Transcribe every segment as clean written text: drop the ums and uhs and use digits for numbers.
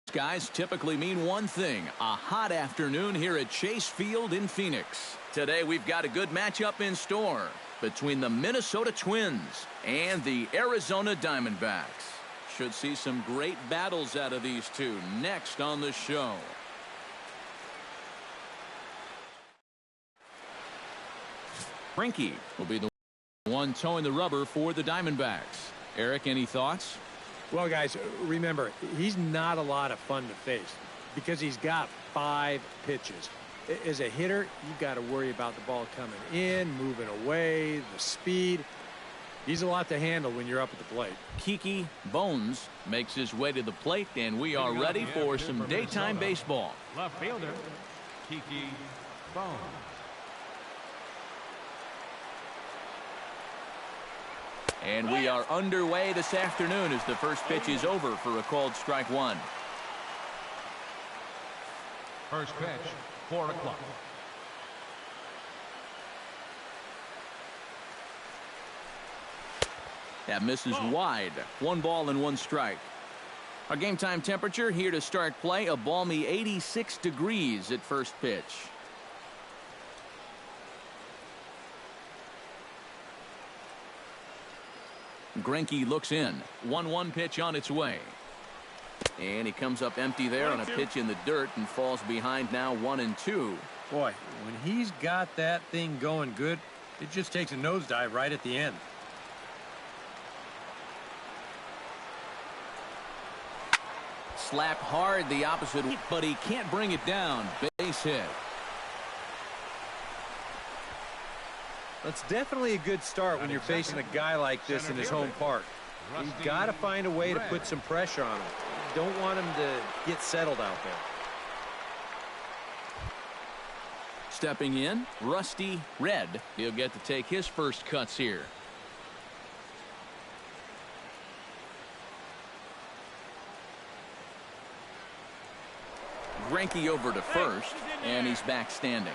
Skies typically mean one thing, a hot afternoon here at Chase Field in Phoenix. Today we've got a good matchup in store between the Minnesota Twins and the Arizona Diamondbacks. Should see some great battles out of these two next on the show. Greinke will be the one towing the rubber for the Diamondbacks. Eric, any thoughts? Well, guys, remember, he's not a lot of fun to face because he's got 5 pitches. As a hitter, you've got to worry about the ball coming in, moving away, the speed. He's a lot to handle when you're up at the plate. Kiki Bones makes his way to the plate, and we are ready for some daytime baseball. Left fielder, Kiki Bones. And we are underway this afternoon as the first pitch is over for a called strike one. First pitch, 4 o'clock. That misses wide. 1 ball and 1 strike. Our game time temperature here to start play, a balmy 86 degrees at first pitch. Greinke looks in. 1-1 pitch on its way. And he comes up empty there on a pitch in the dirt and falls behind now 1-2. Boy, when he's got that thing going good, it just takes a nosedive right at the end. Slapped hard the opposite, but he can't bring it down. Base hit. That's definitely a good start when you're facing a guy like this in his home park. You've got to find a way to put some pressure on him. You don't want him to get settled out there. Stepping in, Rusty Red. He'll get to take his first cuts here. Greinke over to first, and he's back standing.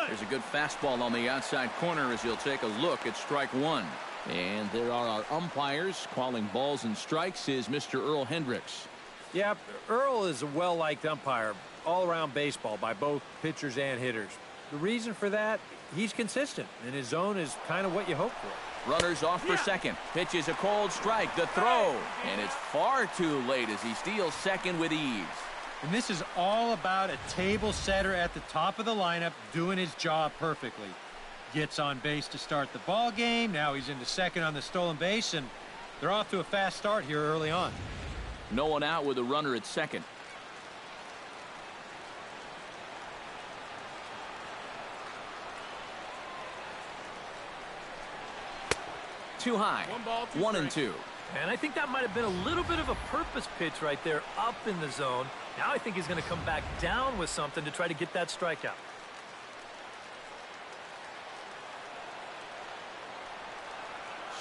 There's a good fastball on the outside corner as he'll take a look at strike one. And there are our umpires calling balls and strikes is Mr. Earl Hendricks. Yeah, Earl is a well-liked umpire all around baseball by both pitchers and hitters. The reason for that, he's consistent, and his zone is kind of what you hope for. Runners off for second. Pitch is a cold strike. The throw. And it's far too late as he steals second with ease. And this is all about a table setter at the top of the lineup doing his job perfectly. Gets on base to start the ball game. Now he's into second on the stolen base, and they're off to a fast start here early on. No one out with a runner at second. Too high. 1-2. And I think that might have been a little bit of a purpose pitch right there up in the zone. Now I think he's going to come back down with something to try to get that strikeout.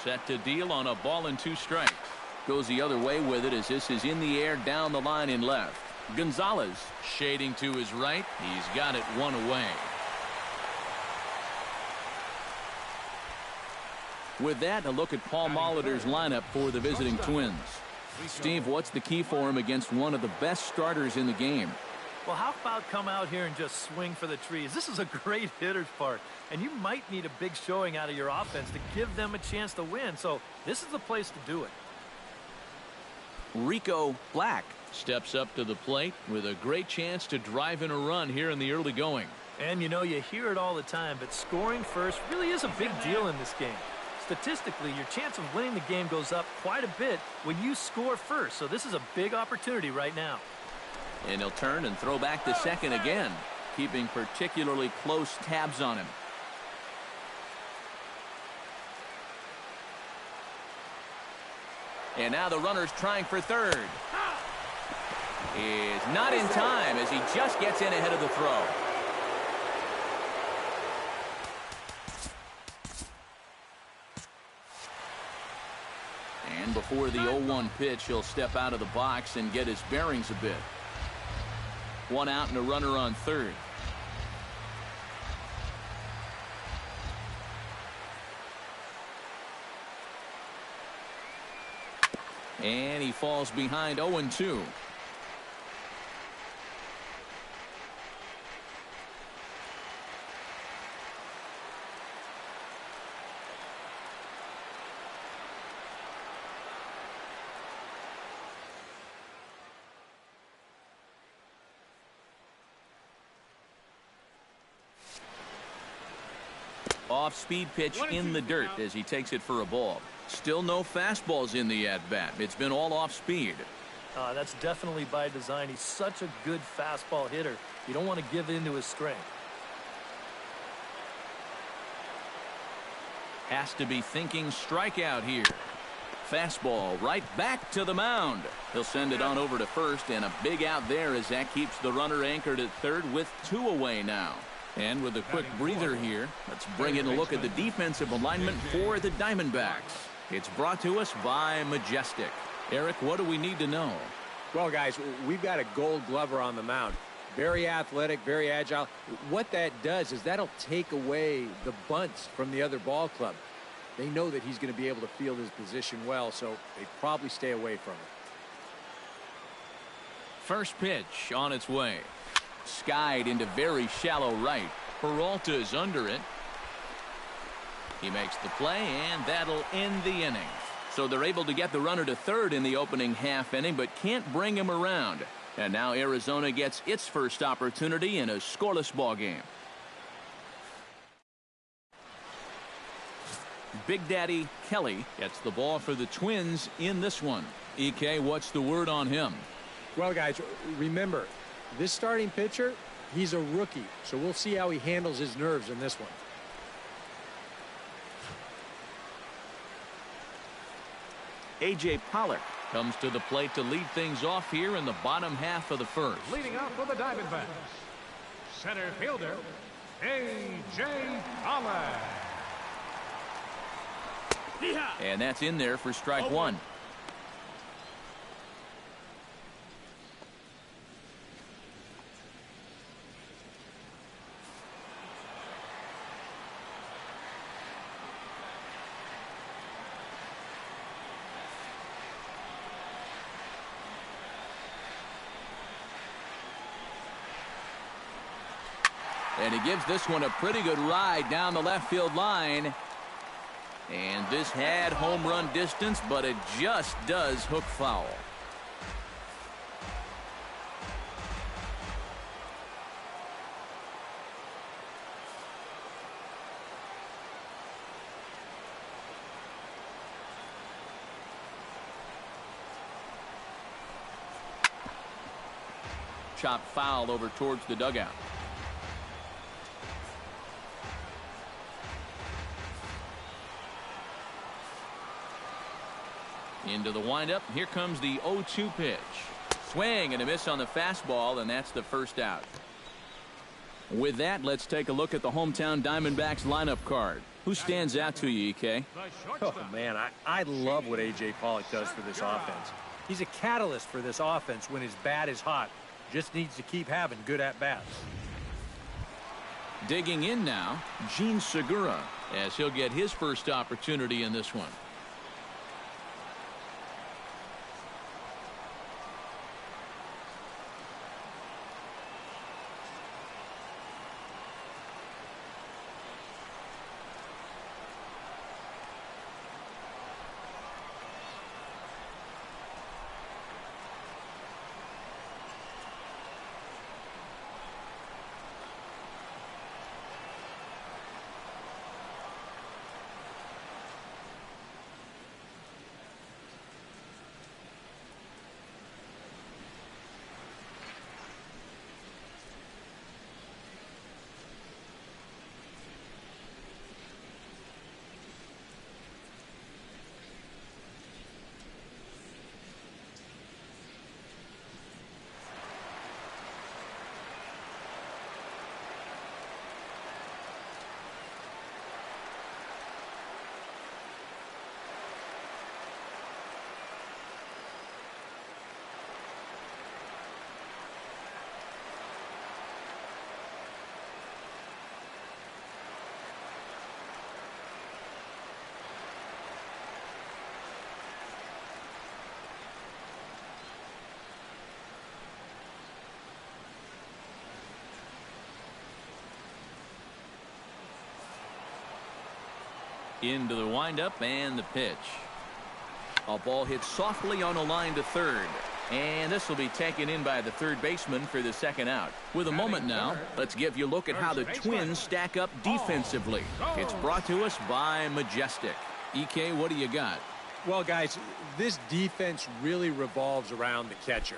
Set to deal on a ball and 2 strikes. Goes the other way with it as this is in the air down the line in left. Gonzalez shading to his right. He's got it 1 away. With that, a look at Paul Molitor's lineup for the visiting Twins. Steve, what's the key for him against one of the best starters in the game? Well, how about come out here and just swing for the trees? This is a great hitter's park, and you might need a big showing out of your offense to give them a chance to win. So this is the place to do it. Rico Black steps up to the plate with a great chance to drive in a run here in the early going. And you know, you hear it all the time, but scoring first really is a big deal in this game. Statistically, your chance of winning the game goes up quite a bit when you score first. So this is a big opportunity right now. And he'll turn and throw back to second again, keeping particularly close tabs on him. And now the runner's trying for third. Is not in time as he just gets in ahead of the throw. And before the 0-1 pitch, he'll step out of the box and get his bearings a bit. 1 out and a runner on third. And he falls behind 0-2. Off-speed pitch in the dirt as he takes it for a ball. Still no fastballs in the at-bat. It's been all off-speed. That's definitely by design. He's such a good fastball hitter. You don't want to give in to his strength. Has to be thinking strikeout here. Fastball right back to the mound. He'll send it on over to first, and a big out there as that keeps the runner anchored at third with 2 away now. And with a quick breather here, let's bring in a look at the defensive alignment for the Diamondbacks. It's brought to us by Majestic. Eric, what do we need to know? Well, guys, we've got a gold glover on the mound. Very athletic, very agile. What that does is that'll take away the bunts from the other ball club. They know that he's going to be able to field his position well, so they probably stay away from it. First pitch on its way. Skied into very shallow right. Peralta's under it. He makes the play, and that'll end the inning. So they're able to get the runner to third in the opening half inning, but can't bring him around. And now Arizona gets its first opportunity in a scoreless ball game. Big Daddy Kelly gets the ball for the Twins in this one. EK, what's the word on him? Well, guys, remember, this starting pitcher, he's a rookie, so we'll see how he handles his nerves in this one. A.J. Pollock comes to the plate to lead things off here in the bottom half of the first. Leading off for the Diamondbacks, center fielder, A.J. Pollock. And that's in there for strike one. And he gives this one a pretty good ride down the left field line. And this had home run distance, but it just does hook foul. Chop foul over towards the dugout. Into the windup. Here comes the 0-2 pitch. Swing and a miss on the fastball, and that's the first out. With that, let's take a look at the hometown Diamondbacks lineup card. Who stands out to you, EK? Oh, man, I love what A.J. Pollock does for this offense. He's a catalyst for this offense when his bat is hot. Just needs to keep having good at-bats. Digging in now, Gene Segura, as he'll get his first opportunity in this one. Into the windup and the pitch. A ball hit softly on a line to third. And this will be taken in by the third baseman for the second out. With a moment now, let's give you a look at how the Twins stack up defensively. It's brought to us by Majestic. EK, what do you got? Well, guys, this defense really revolves around the catcher.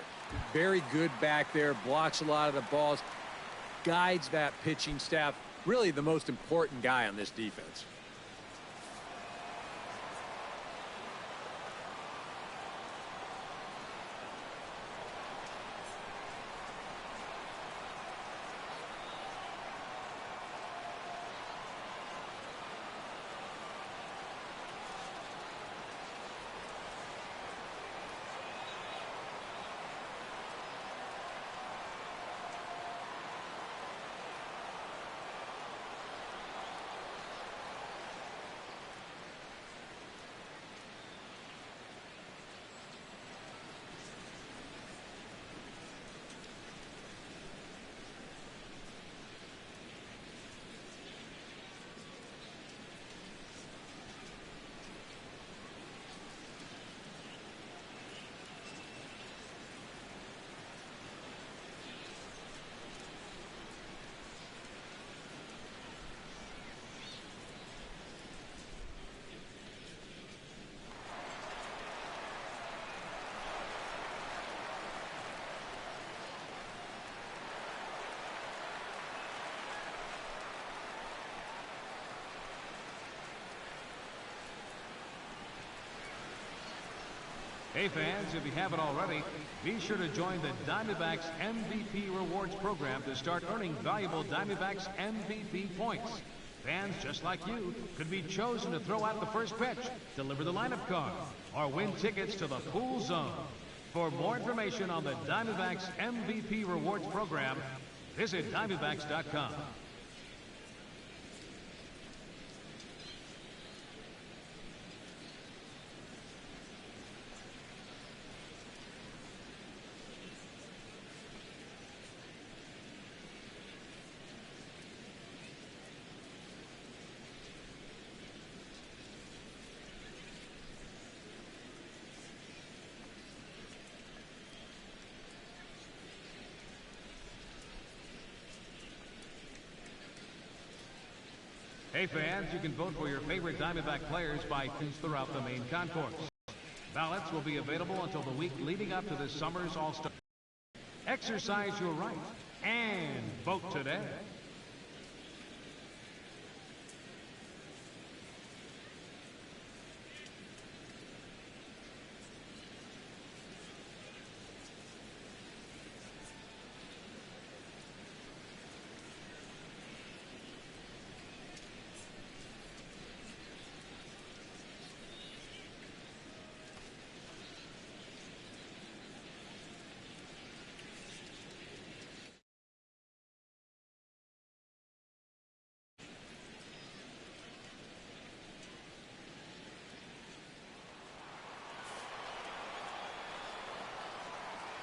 Very good back there, blocks a lot of the balls, guides that pitching staff. Really the most important guy on this defense. Hey fans, if you haven't already, be sure to join the Diamondbacks MVP Rewards program to start earning valuable Diamondbacks MVP points. Fans just like you could be chosen to throw out the first pitch, deliver the lineup card, or win tickets to the pool zone. For more information on the Diamondbacks MVP Rewards program, visit Diamondbacks.com. Hey fans, you can vote for your favorite Diamondback players by pins throughout the main concourse. Ballots will be available until the week leading up to this summer's All-Star. Exercise your right and vote today.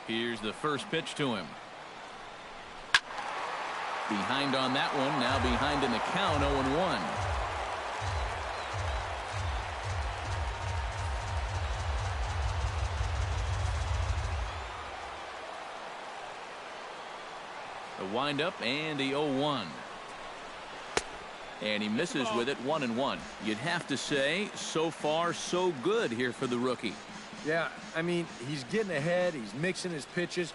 Here's the first pitch to him. Behind on that one, now behind in the count, 0-1. The windup and the 0-1. And he misses with it, 1-1. You'd have to say, so far, so good here for the rookie. Yeah, I mean, he's getting ahead. He's mixing his pitches.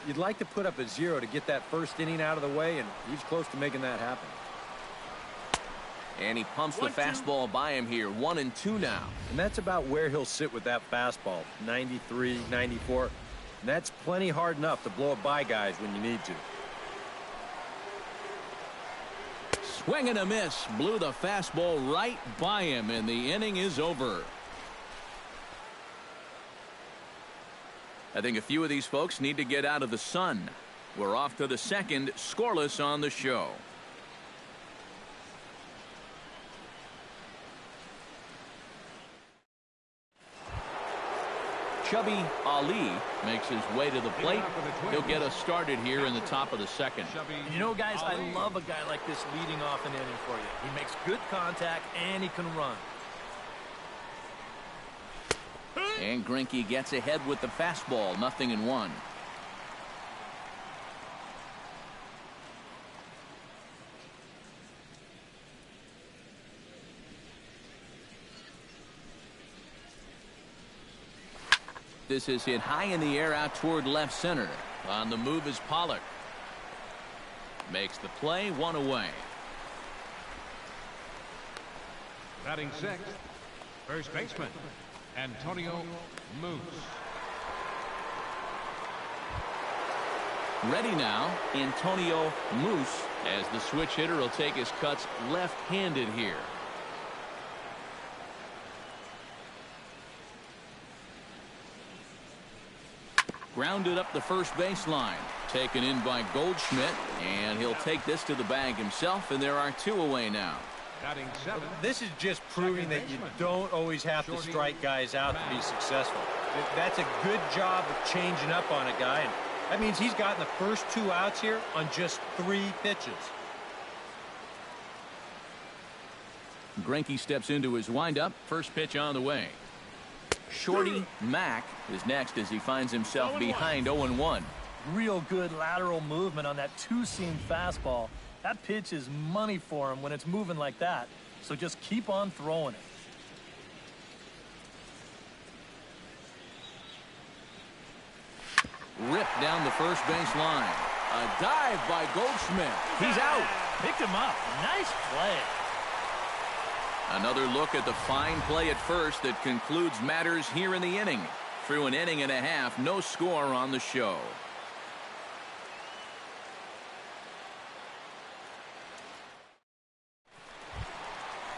You'd like to put up a 0 to get that first inning out of the way, and he's close to making that happen. And he pumps the fastball by him here, 1-2 now. And that's about where he'll sit with that fastball, 93, 94. And that's plenty hard enough to blow it by guys when you need to. Swing and a miss. Blew the fastball right by him, and the inning is over. I think a few of these folks need to get out of the sun. We're off to the second, scoreless on the show. Chubby Ali makes his way to the plate. He'll get us started here in the top of the second. And you know, guys, I love a guy like this leading off an inning for you. He makes good contact, and he can run. And Greinke gets ahead with the fastball, 0-1. This is hit high in the air out toward left center. On the move is Pollock. Makes the play, 1 away. Batting sixth, first baseman, Antonio Moose. Ready now, Antonio Moose, as the switch hitter will take his cuts left-handed here. Grounded up the first baseline. Taken in by Goldschmidt, and he'll take this to the bag himself, and there are 2 away now. This is just proving that you don't always have to strike guys out to be successful. That's a good job of changing up on a guy, and that means he's gotten the first 2 outs here on just 3 pitches. Greinke steps into his windup. First pitch on the way. Shorty Mack is next as he finds himself behind 0-1. Real good lateral movement on that two-seam fastball. That pitch is money for him when it's moving like that. So just keep on throwing it. Ripped down the first base line. A dive by Goldschmidt. He's out. Picked him up. Nice play. Another look at the fine play at first that concludes matters here in the inning. Through an inning and a half, no score on the show.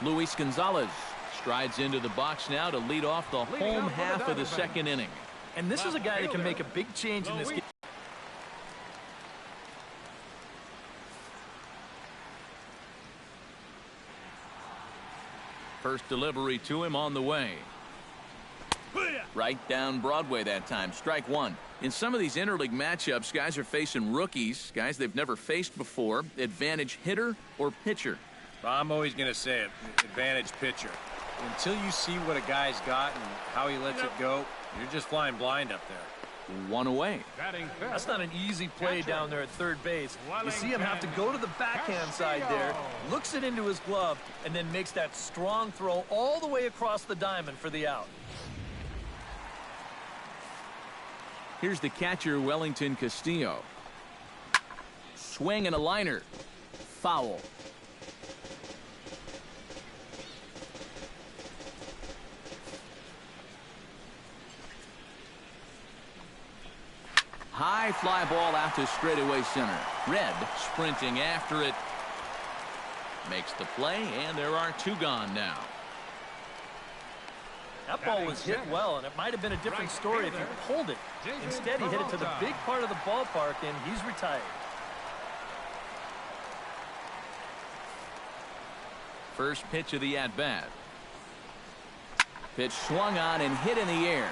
Luis Gonzalez strides into the box now to lead off the home half of the second inning. And this is a guy that can make a big change in this game. First delivery to him on the way. Right down Broadway that time. Strike 1. In some of these interleague matchups, guys are facing rookies, guys they've never faced before. Advantage hitter or pitcher? I'm always going to say it, advantage pitcher. Until you see what a guy's got and how he lets it go, you're just flying blind up there. 1 away. That's not an easy play down there at third base. You see him have to go to the backhand side there, looks it into his glove, and then makes that strong throw all the way across the diamond for the out. Here's the catcher, Wellington Castillo. Swing and a liner. Foul. High fly ball out to straightaway center. Red sprinting after it. Makes the play, and there are 2 gone now. That ball was hit well, and it might have been a different story if he pulled it. Instead, he hit it to the big part of the ballpark, and he's retired. First pitch of the at-bat. Pitch swung on and hit in the air.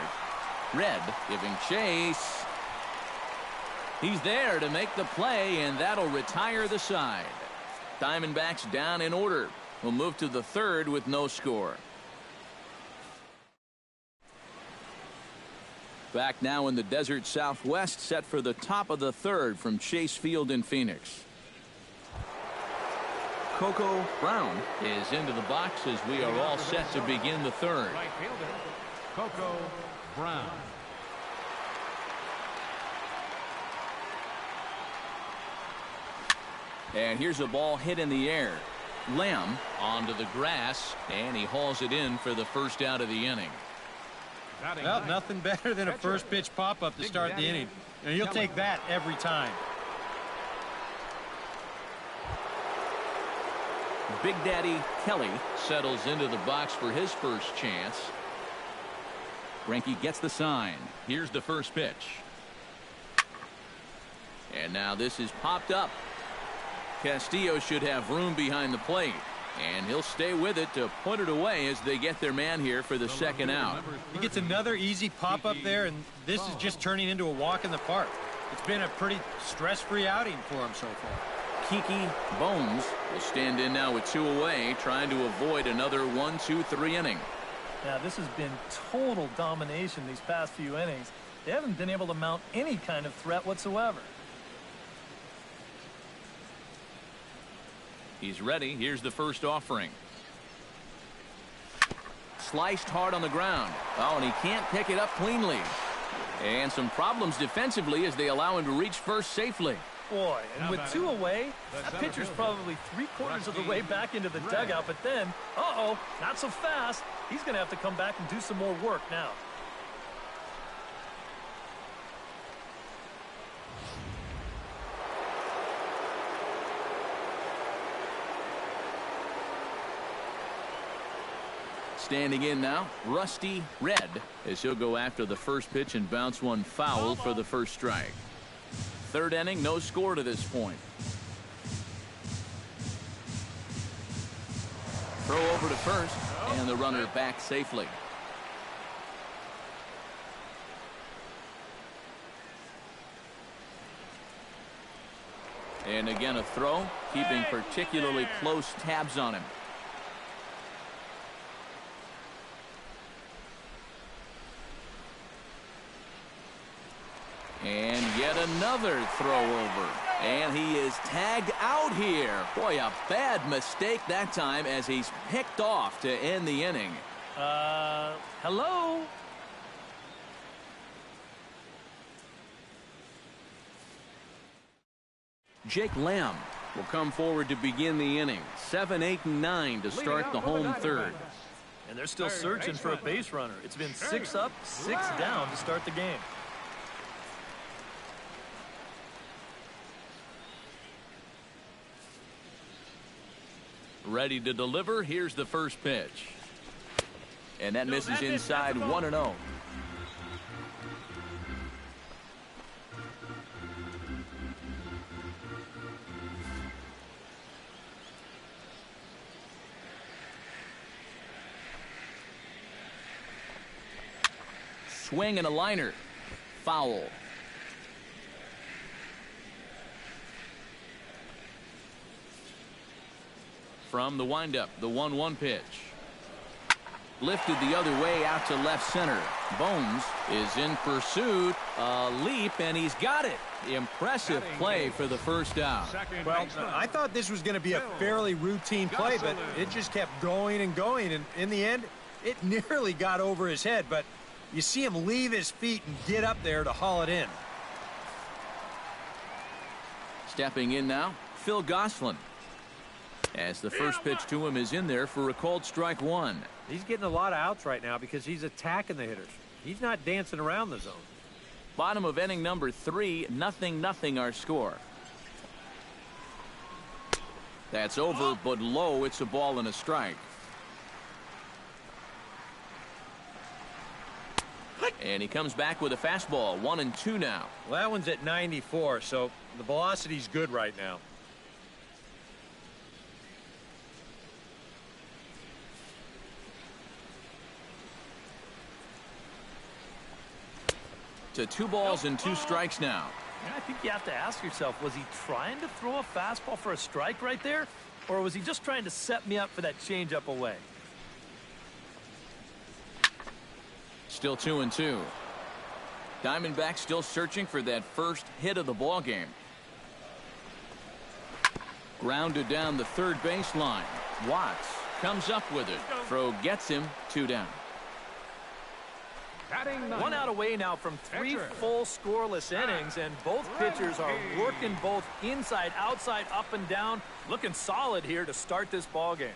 Red giving chase. He's there to make the play, and that'll retire the side. Diamondbacks down in order. We'll move to the third with no score. Back now in the desert Southwest, set for the top of the third from Chase Field in Phoenix. Coco Brown is into the box as we are all set to begin the third. Right fielder, Coco Brown. And here's a ball hit in the air. Lamb onto the grass, and he hauls it in for the first out of the inning. Well, nothing better than a first pitch pop-up to start the inning. And you'll take that every time. Big Daddy Kelly settles into the box for his first chance. Greinke gets the sign. Here's the first pitch. And now this is popped up. Castillo should have room behind the plate. And he'll stay with it to put it away as they get their man here for the second out. He gets another easy pop-up there, and this is just turning into a walk in the park. It's been a pretty stress-free outing for him so far. Kiki Bones will stand in now with 2 away, trying to avoid another 1-2-3 inning. Now, this has been total domination these past few innings. They haven't been able to mount any kind of threat whatsoever. He's ready. Here's the first offering. Sliced hard on the ground. Oh, and he can't pick it up cleanly. And some problems defensively as they allow him to reach first safely. Boy, and with 2 away, that pitcher's probably 3/4 of the way back into the dugout. But then, not so fast. He's going to have to come back and do some more work now. Standing in now, Rusty Red, as he'll go after the first pitch and bounce one foul for the first strike. Third inning, no score to this point. Throw over to first, and the runner back safely. And again a throw, keeping particularly close tabs on him. And yet another throw over. And he is tagged out here. Boy, a bad mistake that time as he's picked off to end the inning. Hello? Jake Lamb will come forward to begin the inning. 7, 8, and 9 to start the home third. And they're still searching for a base runner. It's been 6 up, 6 down to start the game. Ready to deliver. Here's the first pitch. And that misses inside 1-0. Swing and a liner. Foul. From the windup, the 1-1 pitch. Lifted the other way out to left center. Bones is in pursuit. A leap, and he's got it. Impressive play for the first out. Well, I thought this was going to be a fairly routine play, but it just kept going and going. And in the end, it nearly got over his head. But you see him leave his feet and get up there to haul it in. Stepping in now, Phil Gosselin. As the first pitch to him is in there for a called strike 1. He's getting a lot of outs right now because he's attacking the hitters. He's not dancing around the zone. Bottom of inning number 3, 0-0 our score. That's over, but low. It's a ball and a strike. And he comes back with a fastball. 1-2 now. Well, that one's at 94, so the velocity's good right now. To 2 balls and 2 strikes now. And I think you have to ask yourself, was he trying to throw a fastball for a strike right there? Or was he just trying to set me up for that changeup away? Still 2-2. Diamondbacks still searching for that first hit of the ball game. Grounded down the third baseline. Watts comes up with it. Throw gets him. 2 down. 1 out away now from 3 full scoreless innings, and both pitchers are working both inside, outside, up and down. Looking solid here to start this ball game.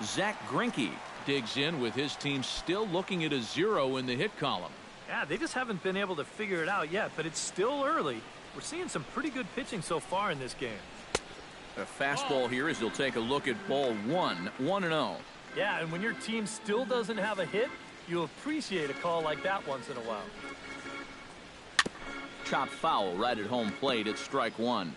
Zach Greinke digs in with his team still looking at a 0 in the hit column. Yeah, they just haven't been able to figure it out yet, but it's still early. We're seeing some pretty good pitching so far in this game. A fastball here as he'll take a look at ball 1, 1-0. Yeah, and when your team still doesn't have a hit, you'll appreciate a call like that once in a while. Chopped foul right at home plate at strike 1.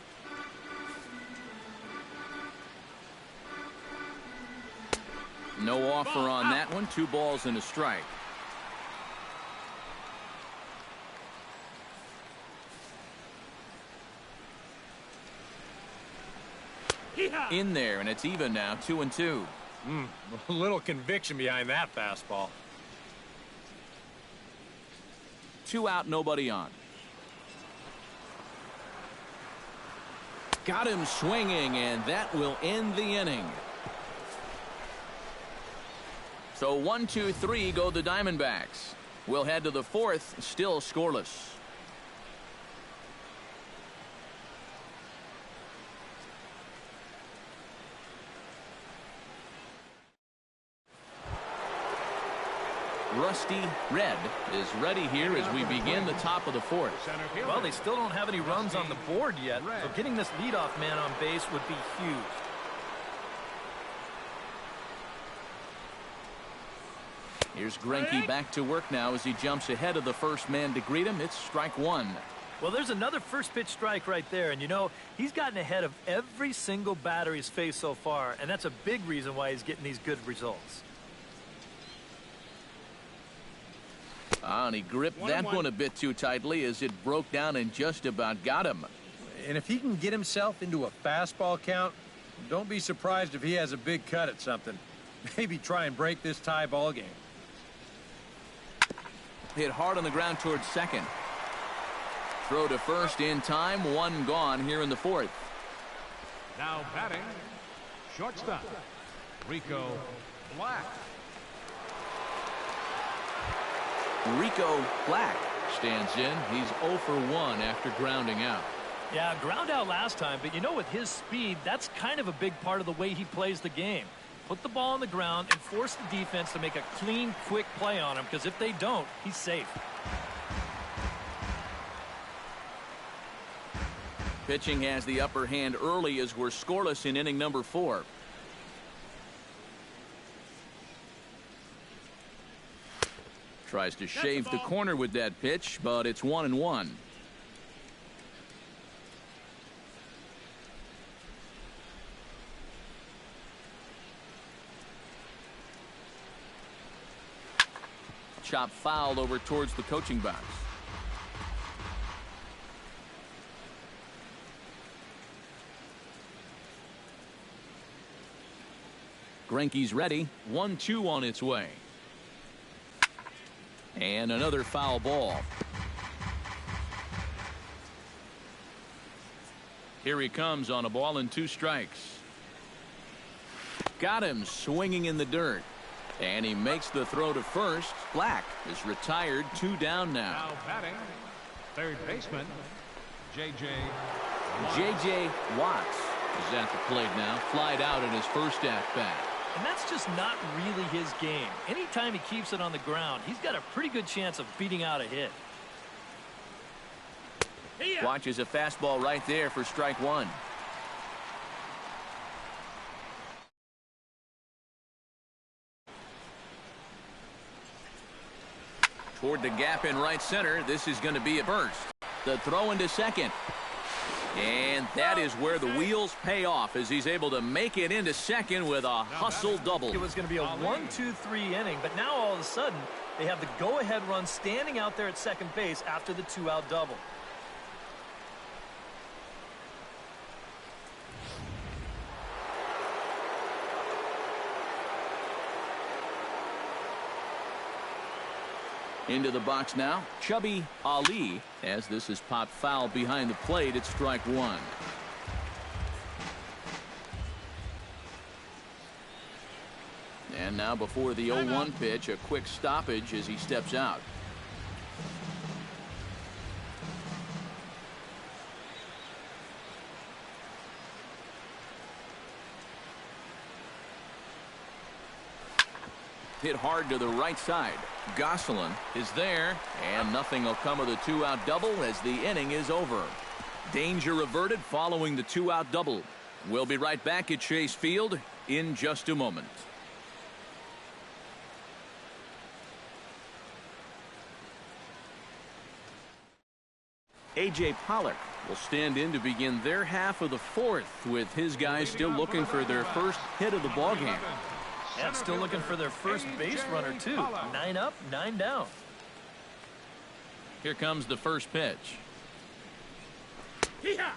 No offer on that one. 2 balls and a strike. In there, and it's even now, 2-2. A little conviction behind that fastball. 2 out, nobody on. Got him swinging, and that will end the inning. So 1, 2, 3 go the Diamondbacks. We'll head to the 4th, still scoreless. Rusty Red is ready here as we begin the top of the 4th. Well, they still don't have any runs on the board yet, so getting this leadoff man on base would be huge. Here's Greinke back to work now as he jumps ahead of the first man to greet him. It's strike 1. Well, there's another first pitch strike right there, and you know, he's gotten ahead of every single batter he's faced so far, and that's a big reason why he's getting these good results. And he gripped that one a bit too tightly as it broke down and just about got him. And if he can get himself into a fastball count, don't be surprised if he has a big cut at something. Maybe try and break this tie ball game. Hit hard on the ground towards second. Throw to first in time. 1 gone here in the 4th. Now batting, shortstop, Rico Black. Rico Black stands in. He's 0 for 1 after grounding out. Yeah, ground out last time, but you know, with his speed, that's kind of a big part of the way he plays the game. Put the ball on the ground and force the defense to make a clean, quick play on him, because if they don't, he's safe. Pitching has the upper hand early as we're scoreless in inning number 4. Tries to shave the corner with that pitch, but it's 1-1. Chop foul over towards the coaching box. Greinke's ready. 1-2 on its way. And another foul ball. Here he comes on a ball and 2 strikes. Got him swinging in the dirt. And he makes the throw to first. Black is retired. 2 down now. Now batting, third baseman, J.J. Watts is at the plate now. Flied out in his first at-bat. And that's just not really his game. Anytime he keeps it on the ground, he's got a pretty good chance of beating out a hit. Watches a fastball right there for strike 1. Toward the gap in right center. This is going to be a burst. The throw into second. And that is where the wheels pay off as he's able to make it into second with a hustle double. It was going to be a 1-2-3 inning, but now all of a sudden they have the go-ahead run standing out there at second base after the 2-out double. Into the box now, Chubby Ali, as this is popped foul behind the plate. It's strike 1. And now before the 0-1 pitch, a quick stoppage as he steps out. Hit hard to the right side. Gosselin is there, and nothing will come of the 2-out double as the inning is over. Danger averted following the 2-out double. We'll be right back at Chase Field in just a moment. A.J. Pollock will stand in to begin their half of the 4th with his guys still looking for their first hit of the ballgame. Yeah, still looking for their first base runner, too. 9 up, 9 down. Here comes the first pitch.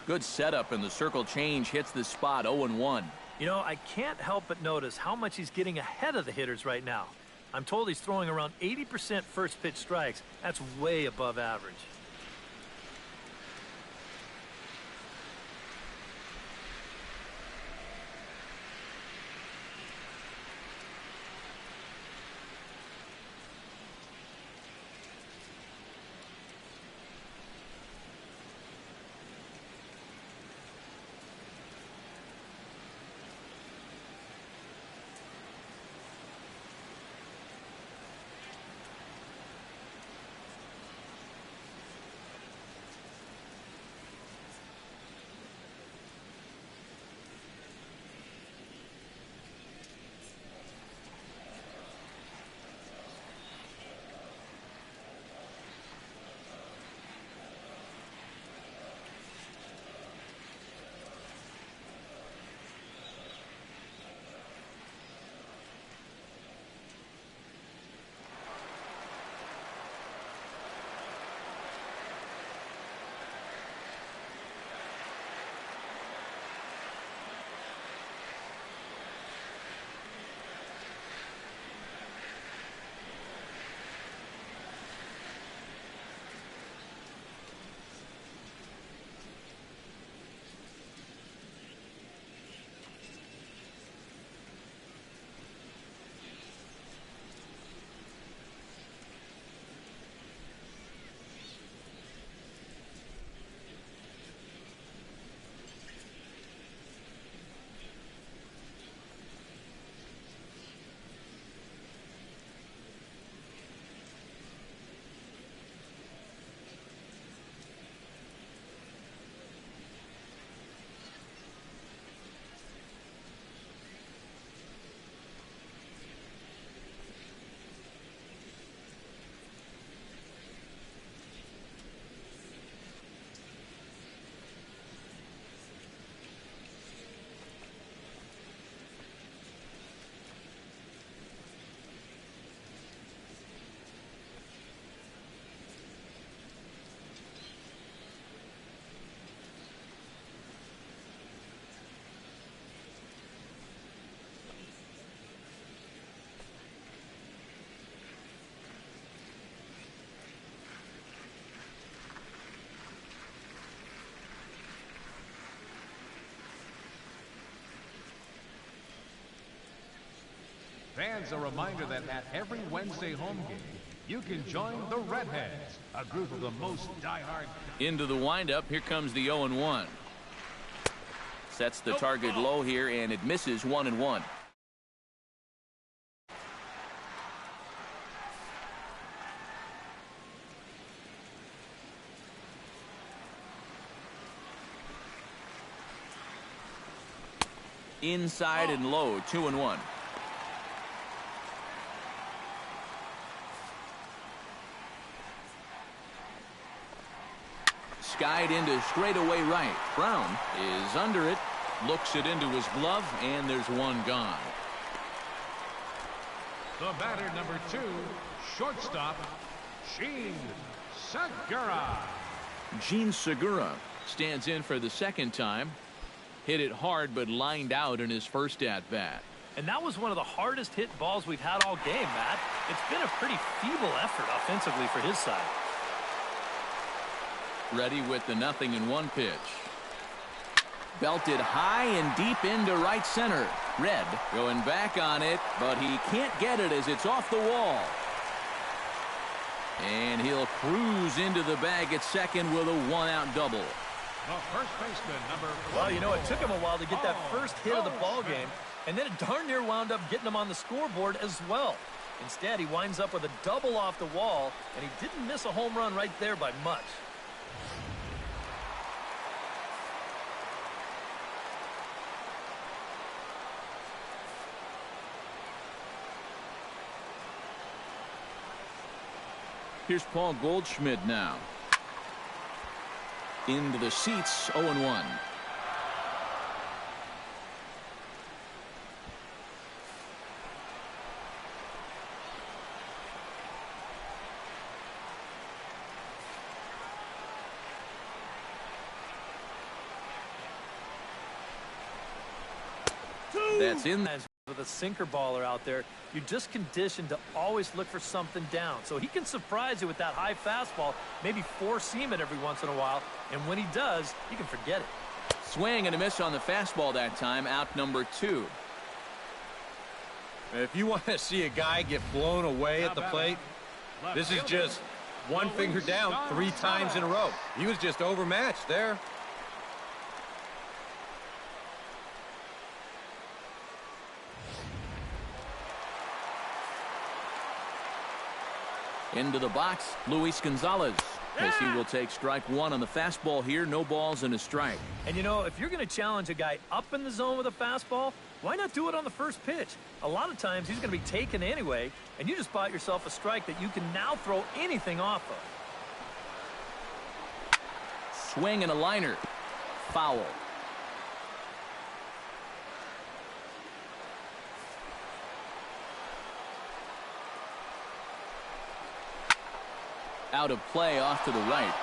Good setup, and the circle change hits the spot. 0-1. You know, I can't help but notice how much he's getting ahead of the hitters right now. I'm told he's throwing around 80% first pitch strikes. That's way above average. Fans, a reminder that at every Wednesday home game, you can join the Redheads, a group of the most diehard. Into the windup. Here comes the 0-1. Sets the target low here, and it misses. 1-1. Inside and low. 2-1. Skied into straightaway right. Brown is under it, looks it into his glove, and there's one gone. The batter, number 2, shortstop, Gene Segura. Gene Segura stands in for the second time. Hit it hard, but lined out in his first at-bat. And that was one of the hardest hit balls we've had all game, Matt. It's been a pretty feeble effort offensively for his side. Ready with the 0-1 pitch. Belted high and deep into right center. Red going back on it, but he can't get it as it's off the wall. And he'll cruise into the bag at second with a one-out double. The first baseman, number 4. Well, you know, it took him a while to get that first hit of the ball game, and then it darn near wound up getting him on the scoreboard as well. Instead, he winds up with a double off the wall, and he didn't miss a home run right there by much. Here's Paul Goldschmidt now. Into the seats. 0-1. That's in. With a sinker baller out there, you're just conditioned to always look for something down. So he can surprise you with that high fastball, maybe four-seam it every once in a while, and when he does, you can forget it. Swing and a miss on the fastball that time, out number 2. If you want to see a guy get blown away at the plate, this is just one finger down 3 times in a row. He was just overmatched there. Into the box, Luis Gonzalez, as he will take strike 1 on the fastball here. No balls and a strike. And you know, if you're going to challenge a guy up in the zone with a fastball, why not do it on the first pitch? A lot of times he's going to be taken anyway, and you just bought yourself a strike that you can now throw anything off of. Swing and a liner. Foul. Out of play, off to the right.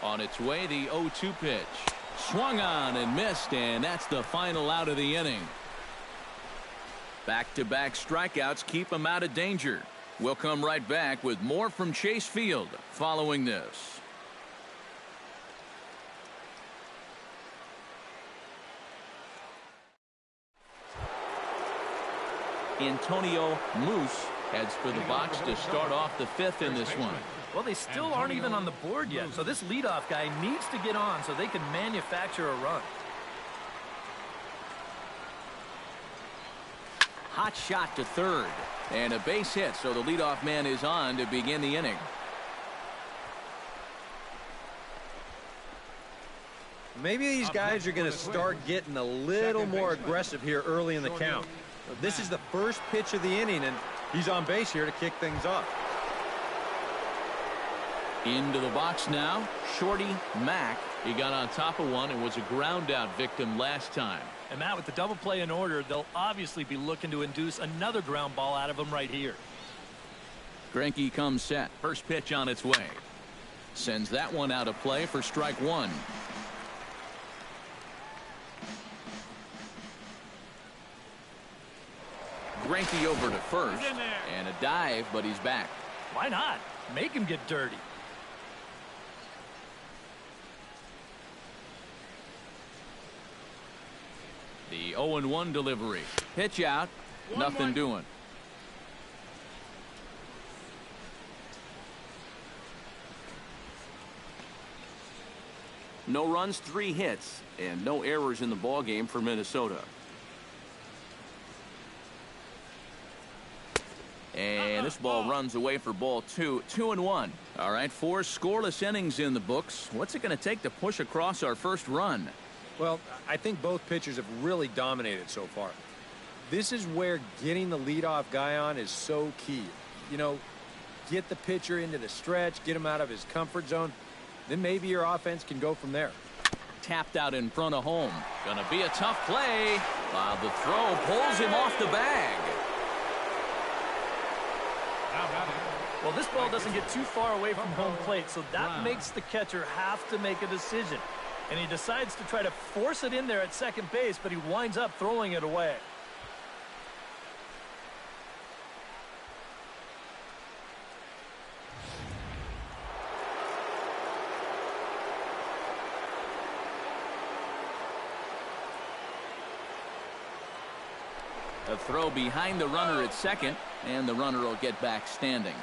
On its way, the 0-2 pitch. Swung on and missed, and that's the final out of the inning. Back-to-back strikeouts keep him out of danger. We'll come right back with more from Chase Field following this. Antonio Moose heads for the box to start off the 5th in this one. Well, they still aren't even on the board yet, so this leadoff guy needs to get on so they can manufacture a run. Hot shot to third, and a base hit, so the leadoff man is on to begin the inning. Maybe these guys are going to start getting a little more aggressive here early in the count. This is the first pitch of the inning, and he's on base here to kick things off. Into the box now, Shorty Mack. He got on top of one and was a ground out victim last time. And Matt, with the double play in order, they'll obviously be looking to induce another ground ball out of him right here. Greinke comes set. First pitch on its way. Sends that one out of play for strike 1. Greinke over to first, and a dive, but he's back. Why not? Make him get dirty. The 0-1 delivery. Pitch out. Nothing doing. No runs, 3 hits, and no errors in the ballgame for Minnesota. And this ball runs away for ball 2. 2-1. All right, 4 scoreless innings in the books. What's it going to take to push across our first run? Well, I think both pitchers have really dominated so far. This is where getting the leadoff guy on is so key. You know, get the pitcher into the stretch, get him out of his comfort zone, then maybe your offense can go from there. Tapped out in front of home. Gonna be a tough play. The throw pulls him off the bag. Well, this ball doesn't get too far away from home plate, so that makes the catcher have to make a decision. And he decides to try to force it in there at second base, but he winds up throwing it away. A throw behind the runner at second, and the runner will get back standing.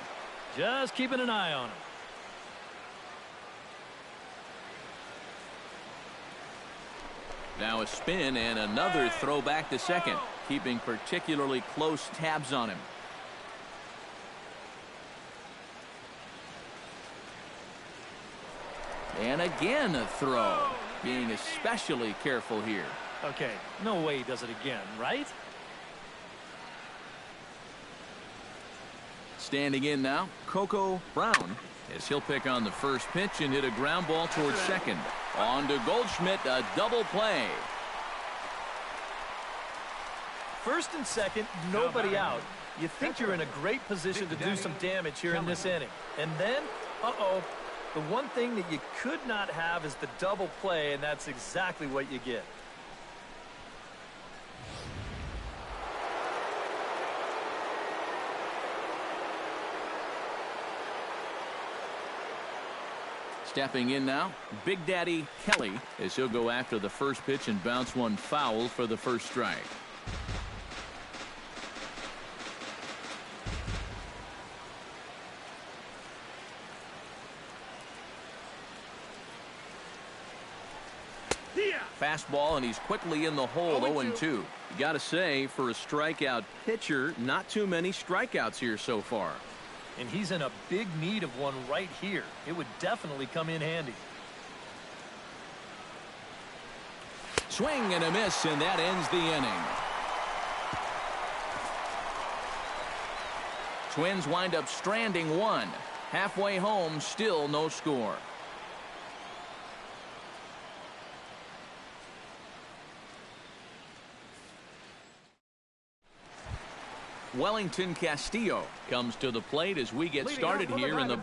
Just keeping an eye on him. Now a spin and another throw back to second, keeping particularly close tabs on him. And again a throw, being especially careful here. Okay, no way he does it again, right? Standing in now, Coco Brown, as he'll pick on the first pitch and hit a ground ball towards second. On to Goldschmidt, a double play. First and second, nobody out. You think you're in a great position to do some damage here in this inning. And then, the one thing that you could not have is the double play, and that's exactly what you get. Stepping in now, Big Daddy Kelly, as he'll go after the first pitch and bounce one foul for the first strike. Fastball, and he's quickly in the hole, 0-2. You got to say, for a strikeout pitcher, not too many strikeouts here so far. And he's in a big need of one right here. It would definitely come in handy. Swing and a miss, and that ends the inning. Twins wind up stranding one. Halfway home, still no score. Wellington Castillo comes to the plate as we get started here in the